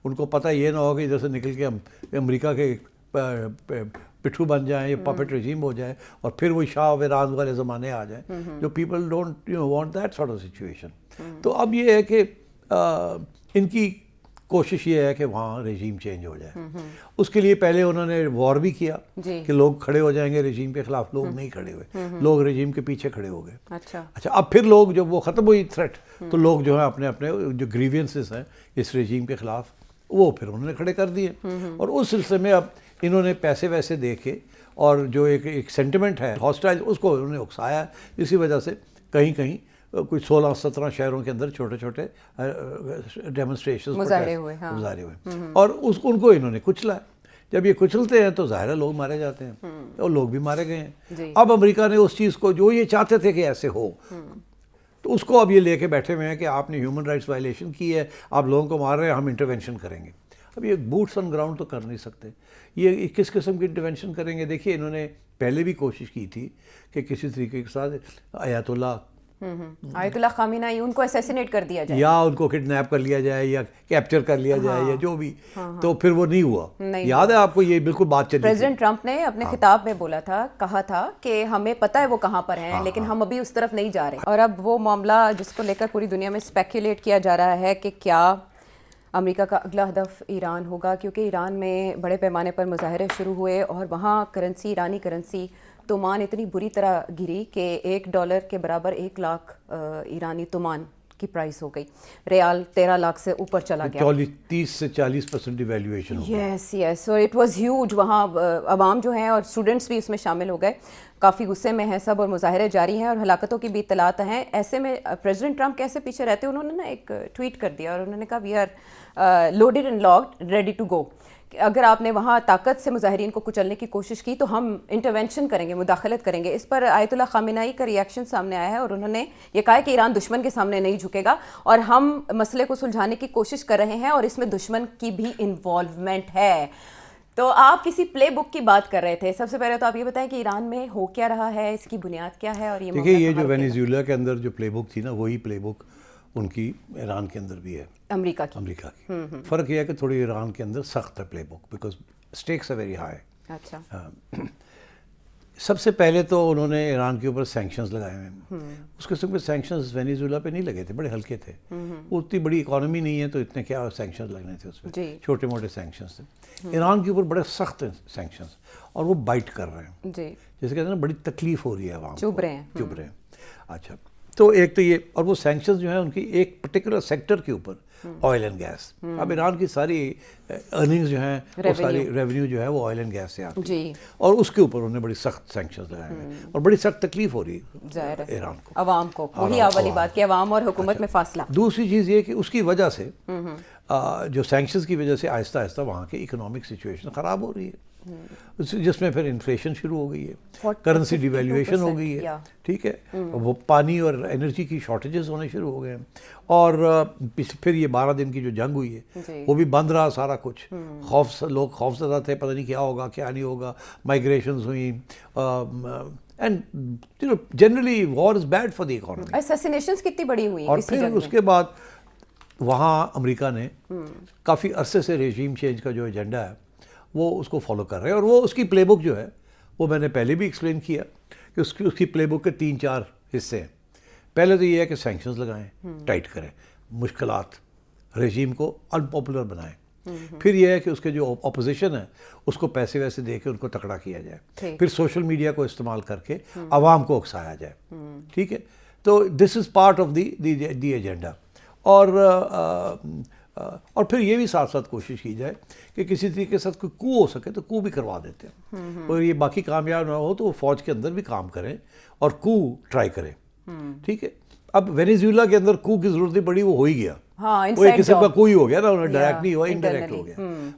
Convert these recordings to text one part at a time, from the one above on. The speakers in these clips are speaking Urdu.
ان کو پتہ یہ نہ ہو کہ ادھر سے نکل کے ہم امریکہ کے پٹھو بن جائیں یا پپٹ رجیم ہو جائے اور پھر وہ شاہ و ایران والے زمانے آ جائیں. جو people don't want that sort of situation. تو اب یہ ہے کہ ان کی کوشش یہ ہے کہ وہاں رجیم چینج ہو جائے. اس کے لیے پہلے انہوں نے وار بھی کیا کہ لوگ کھڑے ہو جائیں گے رجیم کے خلاف. لوگ نہیں کھڑے ہوئے, لوگ رجیم کے پیچھے کھڑے ہو گئے. اچھا اب پھر لوگ جب وہ ختم ہوئی تھریٹ تو لوگ جو ہیں اپنے اپنے جو گریوینسز ہیں اس رجیم کے خلاف وہ پھر انہوں نے کھڑے کر دیے. اور اس سلسلے میں اب انہوں نے پیسے ویسے دے کے اور جو ایک سینٹیمنٹ ہے ہاسٹائل اس کو انہوں نے اکسایا. اسی وجہ سے کہیں کہیں کوئی 16-17 شہروں کے اندر چھوٹے چھوٹے ڈیمونسٹریشن مظاہرے ہوئے اور ان کو انہوں نے کچلا. جب یہ کچلتے ہیں تو ظاہر ہے لوگ مارے جاتے ہیں اور لوگ بھی مارے گئے ہیں. اب امریکہ نے اس چیز کو جو یہ چاہتے تھے کہ ایسے ہو تو اس کو اب یہ لے کے بیٹھے ہوئے ہیں کہ آپ نے ہیومن رائٹس وائلیشن کی ہے, آپ لوگوں کو مار رہے ہیں, ہم انٹرونشن کریں گے. اب یہ بوٹس آن گراؤنڈ تو کر نہیں سکتے. یہ کس قسم کی انٹرونشن کریں گے؟ دیکھیے انہوں نے پہلے بھی کوشش کی تھی کہ کسی طریقے کے ساتھ آیت اللہ خامنہئی ان کو اسیسینیٹ کر دیا جائے یا ان کو کڈنیپ کر لیا جائے یا کیپچر کر لیا جائے یا جو بھی, تو پھر وہ نہیں ہوا. یاد ہے آپ کو یہ بالکل بات چلی. پریزیڈنٹ ٹرمپ نے اپنے خطاب میں بولا تھا, کہا تھا کہ ہمیں پتہ ہے وہ کہاں پر ہیں لیکن ہم ابھی اس طرف نہیں جا رہے. اور اب وہ معاملہ جس کو لے کر پوری دنیا میں اسپیکولیٹ کیا جا رہا ہے کہ کیا امریکہ کا اگلا ہدف ایران ہوگا, کیونکہ ایران میں بڑے پیمانے پر مظاہرے شروع ہوئے اور وہاں کرنسی, ایرانی کرنسی تومان اتنی بری طرح گری کہ $1 کے برابر 1 لاکھ ایرانی تومان کی پرائس ہو گئی. ریال 13 لاکھ سے اوپر چلا گیا. 30 سے 40% evaluation. Yes so it was huge. وہاں عوام جو ہیں اور اسٹوڈنٹس بھی اس میں شامل ہو گئے, کافی غصے میں ہیں سب اور مظاہرے جاری ہیں اور ہلاکتوں کی بھی اطلاعات ہیں. ایسے میں پریزیڈنٹ ٹرمپ کیسے پیچھے رہتے, انہوں نے نا ایک ٹویٹ کر دیا اور انہوں نے کہا we are loaded and locked ready to go. اگر آپ نے وہاں طاقت سے مظاہرین کو کچلنے کی کوشش کی تو ہم انٹرونشن کریں گے, مداخلت کریں گے. اس پر آیت اللہ خامنہئی کا ریئیکشن سامنے آیا ہے اور انہوں نے یہ کہا کہ ایران دشمن کے سامنے نہیں جھکے گا اور ہم مسئلے کو سلجھانے کی کوشش کر رہے ہیں اور اس میں دشمن کی بھی انوالومنٹ ہے. تو آپ کسی پلے بک کی بات کر رہے تھے. سب سے پہلے تو آپ یہ بتائیں کہ ایران میں ہو کیا رہا ہے, اس کی بنیاد کیا ہے. اور دیکھیے یہ جو وینیزویلا کے اندر جو پلے بک تھی نا وہی پلے بک ان کی ایران کے اندر بھی ہے, امریکہ کی. فرق یہ ہے کہ تھوڑی ایران کے اندر سخت ہے playbook because stakes are very high. اچھا سب سے پہلے تو انہوں نے ایران کے اوپر سینکشنز لگائے ہوئے ہیں. اس قسم کے سینکشنز وینیزویلا پہ نہیں لگے تھے, بڑے ہلکے تھے. وہ اتنی بڑی اکانومی نہیں ہے تو اتنے کیا سینکشنز لگنے تھے اس پہ, چھوٹے موٹے سینکشنز تھے. ایران کے اوپر بڑے سخت سینکشنز اور وہ بائٹ کر رہے ہیں, جیسے کہتے ہیں نا بڑی تکلیف ہو رہی ہے عوام, چبھ رہے ہیں. اچھا تو ایک تو یہ, اور وہ سینکشنز جو ہیں ان کی ایک پرٹیکولر سیکٹر کے اوپر آئل اینڈ گیس. اب ایران کی ساری ارننگز جو ہیں وہ ساری ریونیو جو ہے وہ آئل اینڈ گیس سے آتی ہے اور اس کے اوپر انہوں نے بڑی سخت سینکشنز لگائے ہیں اور بڑی سخت تکلیف ہو رہی ہے ایران کو, عوام کو. وہی والی بات کہ عوام اور حکومت میں فاصلہ. دوسری چیز یہ کہ اس کی وجہ سے جو سینکشنز کی وجہ سے آہستہ آہستہ وہاں کی اکنامک سچویشن خراب ہو رہی ہے, جس میں پھر انفلیشن شروع ہو گئی ہے, کرنسی ڈی ویلیویشن ہو گئی ہے. ٹھیک ہے, وہ پانی اور انرجی کی شارٹیجز ہونے شروع ہو گئے ہیں اور پھر یہ 12 دن کی جو جنگ ہوئی ہے وہ بھی بند رہا سارا کچھ. لوگ خوف زدہ تھے, پتہ نہیں کیا ہوگا کیا نہیں ہوگا. مائگریشنز ہوئیں and generally war is bad for the economy. Assassinations کتنی بڑی ہوئی. اور پھر اس کے بعد وہاں امریکہ نے کافی عرصے سے ریجیم چینج کا جو ایجنڈا ہے وہ اس کو فالو کر رہے ہیں اور وہ اس کی پلے بک جو ہے وہ میں نے پہلے بھی ایکسپلین کیا کہ اس کی پلے بک کے 3-4 حصے ہیں. پہلے تو یہ ہے کہ سینکشنز لگائیں, ٹائٹ کریں, مشکلات, رجیم کو ان پاپولر بنائیں. پھر یہ ہے کہ اس کے جو اپوزیشن ہے اس کو پیسے ویسے دے کے ان کو تکڑا کیا جائے. پھر سوشل میڈیا کو استعمال کر کے عوام کو اکسایا جائے. ٹھیک ہے, تو this is part of the agenda. اور پھر یہ بھی ساتھ ساتھ کوشش کی جائے کہ کسی طریقے کے ساتھ کوئی کو ہو سکے تو کو بھی کروا دیتے ہیں, اور یہ باقی کامیاب نہ ہو تو وہ فوج کے اندر بھی کام کریں اور کو ٹرائی کریں. ٹھیک ہے, اب وینیزویلا کے اندر کو کی ضرورت نہیں پڑی, وہ ہو ہی گیا, وہ ایک قسم کا کوئی ہو گیا نا, ڈائریکٹ نہیں ہوا, انڈائریکٹ ہو گیا.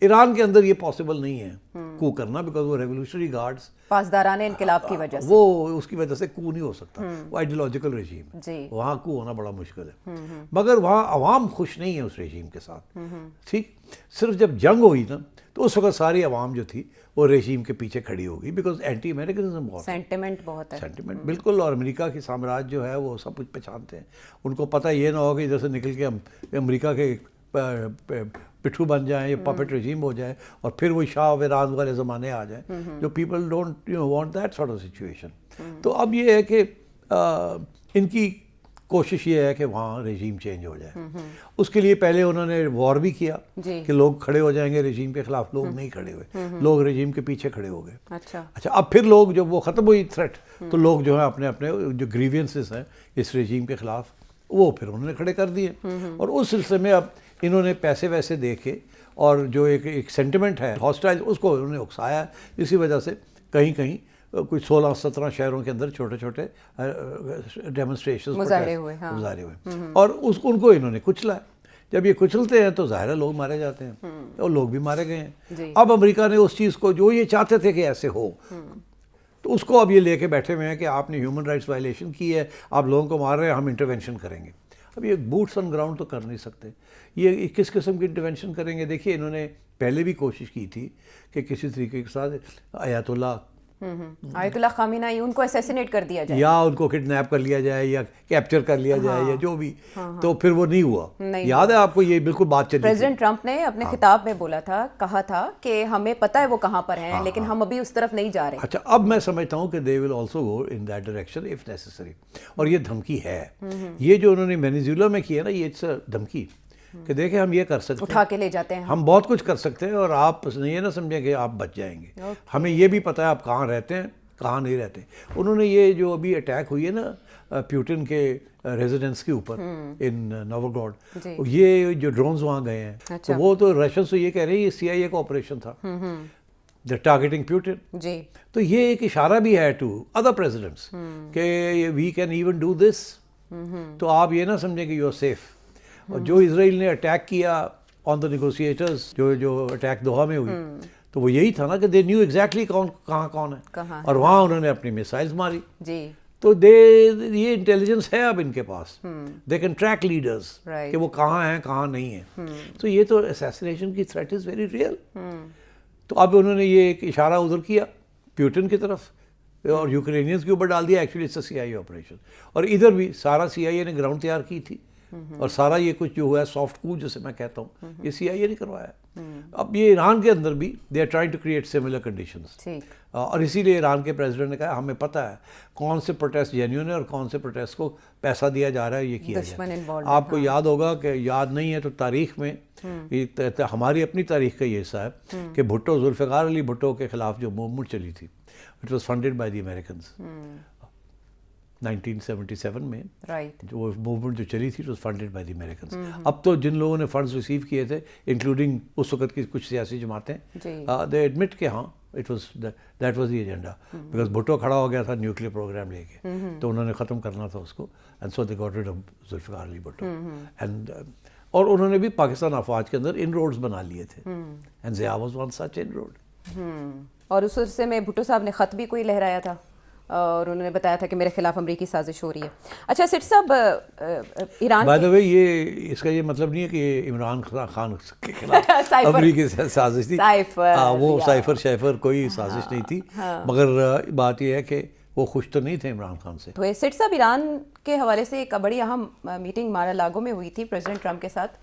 ایران کے اندر یہ پاسبل نہیں ہے کو کرنا بیکاز وہ ریولیوشنری گارڈز پاسداران انقلاب کی وجہ سے, وہ اس کی وجہ سے کو نہیں ہو سکتا, وہ آئیڈیولوجیکل رجیم ہے, وہاں کو ہونا بڑا مشکل ہے. مگر وہاں عوام خوش نہیں ہے اس رجیم کے ساتھ. ٹھیک, صرف جب جنگ ہوئی نا تو اس وقت ساری عوام جو تھی وہ رجیم کے پیچھے کھڑی ہو گئی بیکاز اینٹی امریکنزم بہت سینٹیمنٹ بہت ہے. سینٹیمنٹ بالکل, اور امریکہ کی سامراج جو ہے وہ سب کچھ پہچانتے ہیں. ان کو پتہ یہ نہ ہو کہ ادھر سے نکل کے ہم امریکہ کے پٹھو بن جائیں یا پپٹ رجیم ہو جائے اور پھر وہ شاہ و ایران والے زمانے آ جائیں جو people don't want that sort of situation. تو اب یہ ہے کہ ان کی کوشش یہ ہے کہ وہاں رجیم چینج ہو جائے. اس کے لیے پہلے انہوں نے وار بھی کیا کہ لوگ کھڑے ہو جائیں گے رجیم کے خلاف. لوگ نہیں کھڑے ہوئے, لوگ رجیم کے پیچھے کھڑے ہو گئے. اچھا اب پھر لوگ جب وہ ختم ہوئی تھریٹ تو لوگ جو ہے اپنے اپنے جو گریوینسز ہیں اس رجیم کے خلاف وہ پھر انہوں نے کھڑے کر دیے. اور اس سلسلے میں اب انہوں نے پیسے ویسے دے کے اور جو ایک سینٹیمنٹ ہے ہاسٹائل اس کو انہوں نے اکسایا. اسی وجہ سے کہیں کہیں کچھ 16-17 شہروں کے اندر چھوٹے چھوٹے ڈیمونسٹریشن مظاہرے ہوئے اور ان کو انہوں نے کچلا. جب یہ کچلتے ہیں تو ظاہر ہے لوگ مارے جاتے ہیں اور لوگ بھی مارے گئے ہیں. اب امریکہ نے اس چیز کو جو یہ چاہتے تھے کہ ایسے ہو تو اس کو اب یہ لے کے بیٹھے ہوئے ہیں کہ آپ نے ہیومن رائٹس وائلیشن کی ہے, آپ لوگوں کو مار رہے ہیں, ہم انٹرونشن کریں گے. اب یہ بوٹس آن گراؤنڈ تو کر نہیں سکتے. یہ کس قسم کی انٹرونشن کریں گے؟ دیکھیے انہوں نے پہلے بھی کوشش کی تھی کہ کسی طریقے کے ساتھ آیت اللہ خامنہ ای ان کو اسیسینیٹ کر دیا جائے یا ان کو کڈنیپ کر لیا جائے یا کیپچر کر لیا جائے یا جو بھی, تو پھر وہ نہیں ہوا. یاد ہے آپ کو یہ بالکل بات چلی. پریزیڈنٹ ٹرمپ نے اپنے خطاب میں بولا تھا, کہا تھا کہ ہمیں پتہ ہے وہ کہاں پر ہیں لیکن ہم ابھی اس طرف نہیں جا رہے. اچھا اب میں سمجھتا ہوں کہ they will also go in that direction if necessary. اور یہ دھمکی ہے, یہ جو انہوں نے وینیزویلا میں کیا نا, یہ اٹس دھمکی کہ دیکھیں ہم یہ کر سکتے ہیں, اٹھا کے لے جاتے ہیں, ہم بہت کچھ کر سکتے ہیں اور آپ یہ نہ سمجھیں کہ آپ بچ جائیں گے. ہمیں یہ بھی پتہ ہے آپ کہاں رہتے ہیں کہاں نہیں رہتے. انہوں نے یہ جو ابھی اٹیک ہوئی ہے نا پیوٹن کے ریزیڈنس کے اوپر ان نوگراڈ, یہ جو ڈرونز وہاں گئے ہیں تو وہ تو رشین سے یہ کہہ رہے ہیں یہ CIA کا آپریشن تھا, دا ٹارگیٹنگ پیوٹن. تو یہ ایک اشارہ بھی ہے ٹو ادر پریزیڈنٹس کہ we can even do this. تو آپ یہ نہ سمجھیں کہ یو آر سیف. اور جو اسرائیل نے اٹیک کیا آن دا نیگوسیٹرز, جو اٹیک دوحہ میں ہوئی, تو وہ یہی تھا نا کہ دے نیو ایگزیکٹلی کہاں کون ہے اور وہاں انہوں نے اپنی میسائلز ماری. تو یہ انٹیلیجنس ہے اب ان کے پاس, دے کین ٹریک لیڈرز کہ وہ کہاں ہیں کہاں نہیں ہیں. تو یہ تو اسیسینیشن کی تھریٹ از ویری ریئل. تو اب انہوں نے یہ ایک اشارہ ادھر کیا پیوٹن کی طرف اور یوکرینینز کے اوپر ڈال دیا. Actually it's a CIA operation. اور ادھر بھی سارا CIA نے گراؤنڈ تیار کی تھی اور سارا یہ کچھ جو ہوا ہے سافٹ کو جسے میں کہتا ہوں یہ CIA نے کروایا. اب یہ ایران کے اندر بھی they are trying to create similar conditions. اور اسی لیے ایران کے پریزیڈنٹ نے کہا ہمیں پتہ ہے کون سے پروٹیسٹ جینیون ہے اور کون سے پروٹیسٹ کو پیسہ دیا جا رہا ہے, یہ کیا جائے. آپ کو یاد ہوگا کہ یاد نہیں ہے تو تاریخ میں ہماری اپنی تاریخ کا یہ حصہ ہے کہ بھٹو ذوالفقار علی بھٹو کے خلاف جو موومنٹ چلی تھی it was funded by the Americans 1977 میں. جو موومنٹ جو چلی تھی it was funded by the Americans. اب تو جن لوگوں نے فنڈز ریسیو کیے تھے انکلوڈنگ اس وقت کی کچھ سیاسی جماعتیں, دے ایڈمٹ کہ ہاں it was that was the agenda because Bhutto کھڑا ہو گیا تھا نیوکلیئر پروگرام لے کے, تو انہوں نے ختم کرنا تھا اس کو, and so they got rid of Zulfikar Ali Bhutto. And اور انہوں نے بھی پاکستان افواج کے اندر ان روڈز بنا لیے تھے, and Zia was one such in road. اور اس عرصے میں بھٹو صاحب نے خط بھی کوئی لہرایا تھا اور انہوں نے بتایا تھا کہ میرے خلاف امریکی سازش ہو رہی ہے. اچھا سٹ صاحب, ایران بائی دا وے یہ اس کا یہ مطلب نہیں ہے کہ عمران خان کے خلاف امریکی سازش تھی, وہ سائفر کوئی سازش نہیں تھی, مگر بات یہ ہے کہ وہ خوش تو نہیں تھے عمران خان سے. تو سٹ صاحب ایران کے حوالے سے ایک بڑی اہم میٹنگ مارا لاگو میں ہوئی تھی پریزیڈنٹ ٹرمپ کے ساتھ,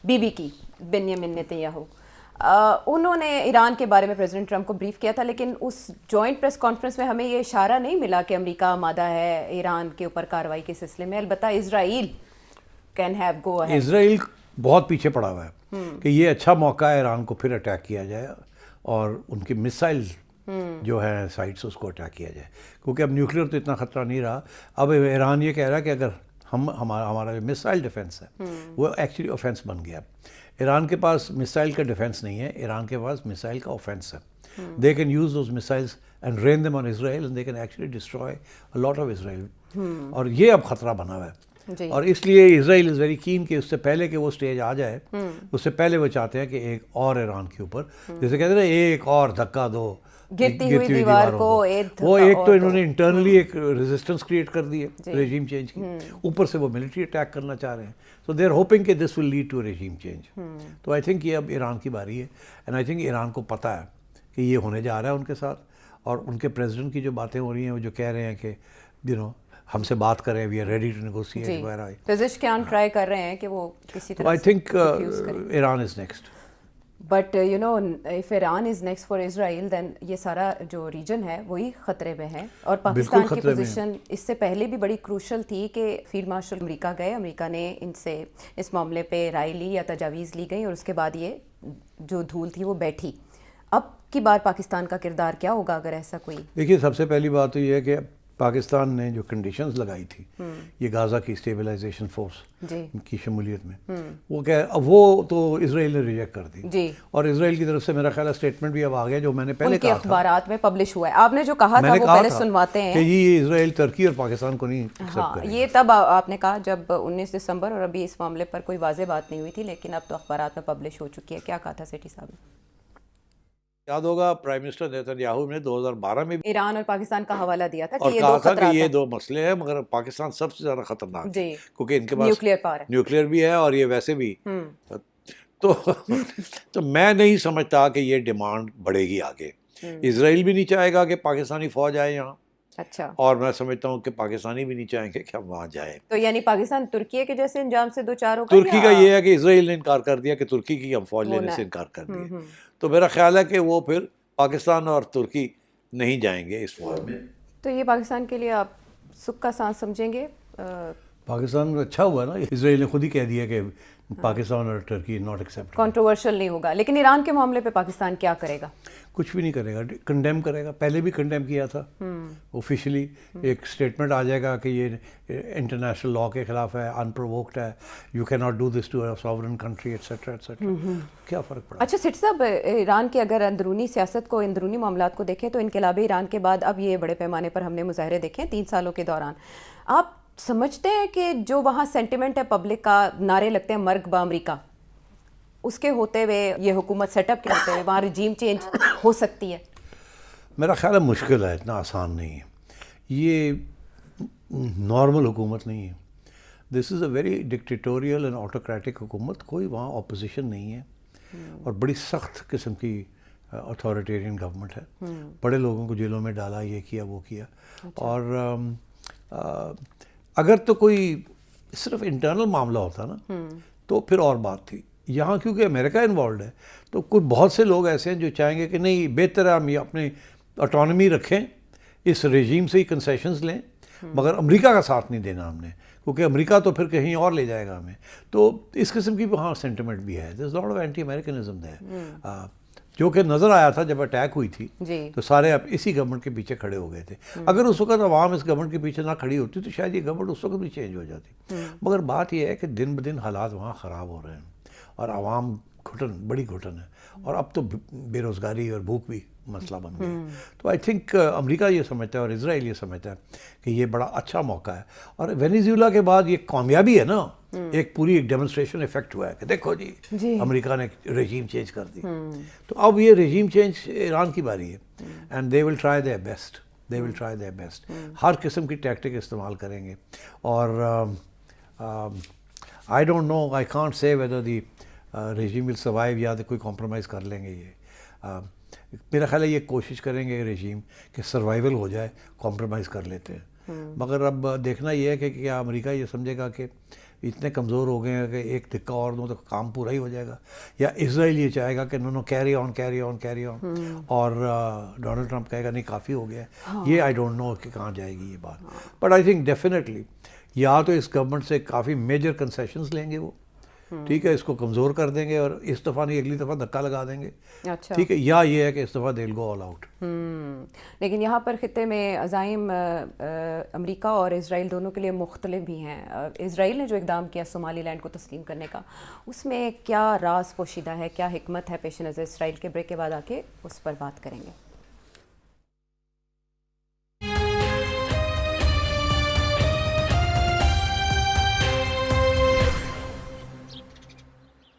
بی کی بنیامین نیتنیاہو. انہوں نے ایران کے بارے میں پریزیڈنٹ ٹرمپ کو بریف کیا تھا, لیکن اس جوائنٹ پریس کانفرنس میں ہمیں یہ اشارہ نہیں ملا کہ امریکہ آمادہ ہے ایران کے اوپر کارروائی کے سلسلے میں. البتہ اسرائیل کین ہیو گو اہیڈ. اسرائیل بہت پیچھے پڑا ہوا ہے کہ یہ اچھا موقع ہے ایران کو پھر اٹیک کیا جائے اور ان کی میسائل جو ہے سائٹس اس کو اٹیک کیا جائے, کیونکہ اب نیوکلیئر تو اتنا خطرہ نہیں رہا. اب ایران یہ کہہ رہا ہے کہ اگر ہمارا جو میسائل ڈیفنس ہے وہ ایکچولی اوفینس بن گیا. ایران کے پاس میسائل کا ڈیفنس نہیں ہے, ایران کے پاس میسائل کا اوفینس ہے. They can use those missiles and rain them on Israel and they can actually destroy a lot of Israel. اور یہ اب خطرہ بنا ہوا ہے, اور اس لیے اسرائیل از ویری کین کہ اس سے پہلے کہ وہ اسٹیج آ جائے اس سے پہلے وہ چاہتے ہیں کہ ایک اور ایران کے اوپر جیسے کہتے ہیں نا ایک اور دھکا دو گرتی ہوئی دیوار کو. وہ ایک تو انہوں نے انٹرنلی ایک ریزسٹنس کریٹ کر دی ہے ریجیم چینج کی, اوپر سے وہ ملٹری اٹیک کرنا چاہ رہے ہیں. سو دے آر ہوپنگ کہ this will lead to regime change. تو آئی تھنک یہ اب ایران کی باری ہے, اینڈ آئی تھنک ایران کو پتہ ہے کہ یہ ہونے جا رہا ہے ان کے ساتھ. اور ان کے پریزیڈنٹ کی جو باتیں ہو رہی ہیں وہ جو کہہ رہے ہیں کہ ہم سے بات کریں, we are ready to negotiate وغیرہ. پزشکیان ٹرائی کر رہے ہیں کہ وہ کسی طرح I think Iran is next. But you know if Iran is next for Israel then یہ سارا جو ریجن ہے وہی خطرے میں ہے. اور پاکستان کی پوزیشن اس سے پہلے بھی بڑی کروشل تھی کہ فیلڈ مارشل امریکہ گئے, امریکہ نے ان سے اس معاملے پہ رائے لی یا تجاویز لی گئی اور اس کے بعد یہ جو دھول تھی وہ بیٹھی. اب کی بار پاکستان کا کردار کیا ہوگا اگر ایسا کوئی؟ دیکھیے سب سے پہلی بات تو یہ ہے کہ پاکستان نے جو کنڈیشنز لگائی تھی یہ غازہ کی اسٹیبلائزیشن فورس کی شمولیت میں, وہ تو اسرائیل نے ریجیکٹ کر دی. اور اسرائیل کی طرف سے میرا خیال ہے اسٹیٹمنٹ بھی اب آ گیا جو میں نے پہلے کہا تھا, اخبارات میں پبلش ہوا ہے. آپ نے جو کہا تھا وہ پہلے سنواتے ہیں کہ یہ اسرائیل ترکی اور پاکستان کو نہیں ایکسیپٹ کرے. یہ تب آپ نے کہا جب 19 دسمبر, اور ابھی اس معاملے پر کوئی واضح بات نہیں ہوئی تھی, لیکن اب تو اخبارات میں پبلش ہو چکی ہے. کیا کہا تھا سیٹھی صاحب نے؟ یاد ہوگا پرائم منسٹر نیتن یاہو نے 2012 میں ایران اور پاکستان کا حوالہ دیا تھا اور کہا تھا کہ یہ دو مسئلے ہیں, مگر پاکستان سب سے زیادہ خطرناک ہے کیونکہ ان کے پاس نیوکلیئر بھی ہے اور یہ ویسے بھی. تو میں نہیں سمجھتا کہ یہ ڈیمانڈ بڑھے گی آگے. اسرائیل بھی نہیں چاہے گا کہ پاکستانی فوج آئے یہاں, اچھا, اور میں سمجھتا ہوں کہ پاکستانی بھی نہیں چاہیں گے کہ ہم وہاں جائیں. تو یعنی پاکستان ترکی کے جیسے انجام سے دو چار ہوگا. ترکی کا یہ ہے کہ اسرائیل نے انکار کر دیا کہ ترکی کی ہم فوج لینے سے انکار کر دیا, تو میرا خیال ہے کہ وہ پھر پاکستان اور ترکی نہیں جائیں گے اس وار میں. تو یہ پاکستان کے لیے آپ سکھ کا سانس سمجھیں گے؟ پاکستان اچھا ہوا نا, اسرائیل نے خود ہی کہہ دیا کہ پاکستان اور ترکی ناٹ ایکسیپٹ. کنٹروورشل نہیں ہوگا. لیکن ایران کے معاملے پہ پاکستان کیا کرے گا؟ کچھ بھی نہیں کرے گا, کنڈیم کرے گا. پہلے بھی کنڈیم کیا تھا آفیشلی, ایک اسٹیٹمنٹ آ جائے گا کہ یہ انٹرنیشنل لاء کے خلاف ہے, ان پرووکڈ ہے, you can not do this to a sovereign country etcetera etcetera. کیا فرق پڑا؟ اچھا سیٹھی صاحب, ایران کے اگر اندرونی سیاست کو, اندرونی معاملات کو دیکھیں تو انقلاب ایران کے بعد اب یہ بڑے پیمانے پر ہم نے مظاہرے دیکھے 3 سالوں کے دوران. آپ سمجھتے ہیں کہ جو وہاں سینٹیمنٹ ہے پبلک کا, نعرے لگتے ہیں مرگ با امریکہ, اس کے ہوتے ہوئے, یہ حکومت سیٹ اپ کے ہوتے ہوئے وہاں رجیم چینج ہو سکتی ہے؟ میرا خیال ہے مشکل ہے, اتنا آسان نہیں ہے. یہ نارمل حکومت نہیں ہے. دس از اے ویری ڈکٹیٹوریل اینڈ آٹوکریٹک حکومت. کوئی وہاں اپوزیشن نہیں ہے اور بڑی سخت قسم کی اتھارٹیرین گورنمنٹ ہے. بڑے لوگوں کو جیلوں میں ڈالا, یہ کیا وہ کیا. اور اگر تو کوئی صرف انٹرنل معاملہ ہوتا نا تو پھر اور بات تھی. یہاں کیونکہ امریکہ انوالوڈ ہے تو کوئی بہت سے لوگ ایسے ہیں جو چاہیں گے کہ نہیں, بہتر ہے ہم یہ اپنی اٹانومی رکھیں, اس رجیم سے ہی کنسیشنز لیں, مگر امریکہ کا ساتھ نہیں دینا ہم نے, کیونکہ امریکہ تو پھر کہیں اور لے جائے گا ہمیں. تو اس قسم کی وہاں سینٹیمنٹ بھی ہے. دیر از لاٹ آف اینٹی امریکنزم ہے, جو کہ نظر آیا تھا جب اٹیک ہوئی تھی تو سارے اب اسی گورنمنٹ کے پیچھے کھڑے ہو گئے تھے. اگر اس وقت عوام اس گورنمنٹ کے پیچھے نہ کھڑی ہوتی تو شاید یہ گورنمنٹ اس وقت بھی چینج ہو جاتی. مگر بات یہ ہے کہ دن بدن حالات وہاں خراب ہو رہے ہیں اور عوام بڑی گھٹن ہے, اور اب تو بے روزگاری اور بھوک بھی مسئلہ بن گیا. تو آئی تھنک امریکہ یہ سمجھتا ہے اور اسرائیل یہ سمجھتا ہے کہ یہ بڑا اچھا موقع ہے. اور وینیزویلا کے بعد یہ کامیابی ہے نا, ایک پوری ڈیمونسٹریشن افیکٹ ہوا ہے کہ دیکھو جی امریکہ نے رجیم چینج کر دی. تو اب یہ رجیم چینج ایران کی باری ہے, and they will try their best, they will try their best. ہر قسم کی ٹیکٹک استعمال کریں گے. اور I don't know, I can't say whether the regime will survive یا کوئی کمپرومائز کر لیں گے. یہ میرا خیال ہے یہ کوشش کریں گے رجیم کہ سروائیول ہو جائے, کمپرومائز کر لیتے ہیں. مگر اب دیکھنا یہ ہے کہ کیا امریکہ یہ سمجھے گا کہ اتنے کمزور ہو گئے ہیں کہ ایک دھکا اور دوں تو کام پورا ہی ہو جائے گا, یا اسرائیل یہ چاہے گا کہ no carry on carry on carry on, اور ڈونلڈ ٹرمپ کہے گا نہیں کافی ہو گیا ہے. یہ آئی ڈونٹ نو کہ کہاں جائے گی یہ بات. بٹ آئی تھنک ڈیفینیٹلی یا تو اس گورنمنٹ سے کافی میجر کنسیشنز لیں گے وہ, ٹھیک ہے, اس کو کمزور کر دیں گے اور اس دفعہ نہیں اگلی دفعہ دھکا لگا دیں گے, ٹھیک ہے, یا یہ ہے کہ اس دفعہ دے ول گو آل آؤٹ. لیکن یہاں پر خطے میں عزائم امریکہ اور اسرائیل دونوں کے لیے مختلف بھی ہیں. اسرائیل نے جو اقدام کیا صومالی لینڈ کو تسلیم کرنے کا, اس میں کیا راز پوشیدہ ہے, کیا حکمت ہے پیش نظر اسرائیل کے؟ بریک کے بعد آ کے اس پر بات کریں گے.